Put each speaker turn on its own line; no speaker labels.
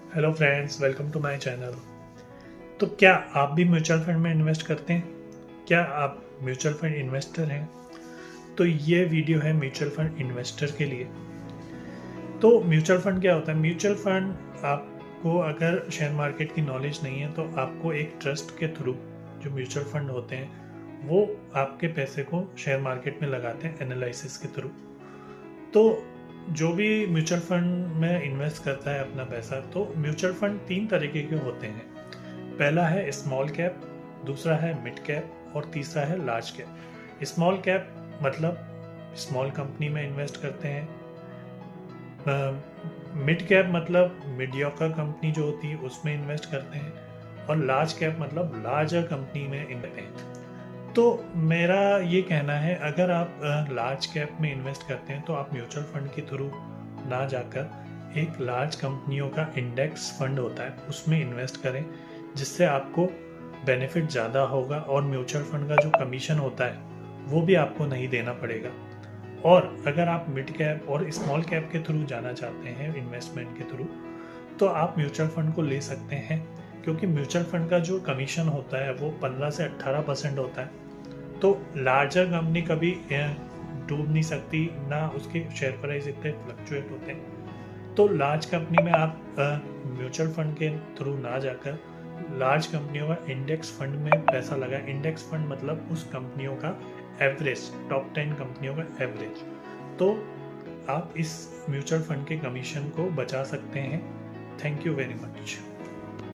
Hello friends, welcome to my channel. तो क्या आप भी म्यूचुअल फंड में इन्वेस्ट करते हैं? क्या आप म्यूचुअल फंड इन्वेस्टर हैं? तो ये वीडियो है म्यूचुअल फंड इन्वेस्टर के लिए। तो म्यूचुअल फंड क्या होता है? म्यूचुअल फंड आपको अगर शेयर मार्केट की नॉलेज नहीं है तो आपको एक ट्रस्ट के थ्रू जो म्यूचुअल फंड होते हैं वो आपके पैसे को शेयर मार्केट में लगाते हैं एनालिसिस के थ्रू। तो जो भी म्यूचुअल फंड में इन्वेस्ट करता है अपना पैसा, तो म्यूचुअल फंड तीन तरीके के होते हैं। पहला है स्मॉल कैप, दूसरा है मिड कैप और तीसरा है लार्ज कैप। स्मॉल कैप मतलब स्मॉल कंपनी में इन्वेस्ट करते हैं। मिड कैप मतलब मीडियोकर कंपनी जो होती है उसमें इन्वेस्ट करते हैं। और लार्ज कैप मतलब लार्जर कंपनी में इन्वेस्ट करते हैं। तो मेरा ये कहना है, अगर आप लार्ज कैप में इन्वेस्ट करते हैं तो आप म्यूचुअल फंड के थ्रू ना जाकर एक लार्ज कंपनियों का इंडेक्स फंड होता है उसमें इन्वेस्ट करें, जिससे आपको बेनिफिट ज़्यादा होगा और म्यूचुअल फंड का जो कमीशन होता है वो भी आपको नहीं देना पड़ेगा। और अगर आप मिड कैप और स्मॉल कैप के थ्रू जाना चाहते हैं इन्वेस्टमेंट के थ्रू, तो आप म्यूचुअल फंड को ले सकते हैं, क्योंकि म्यूचुअल फंड का जो कमीशन होता है वो 15 से 18% होता है। तो लार्जर कंपनी कभी डूब नहीं सकती, ना उसके शेयर प्राइस इतने फ्लक्चुएट होते हैं। तो लार्ज कंपनी में आप म्यूचुअल फंड के थ्रू ना जाकर लार्ज कंपनियों का इंडेक्स फंड में पैसा लगाए। इंडेक्स फंड मतलब उस कंपनियों का एवरेज, टॉप 10 कंपनियों का एवरेज। तो आप इस म्यूचुअल फंड के कमीशन को बचा सकते हैं। Thank you very much.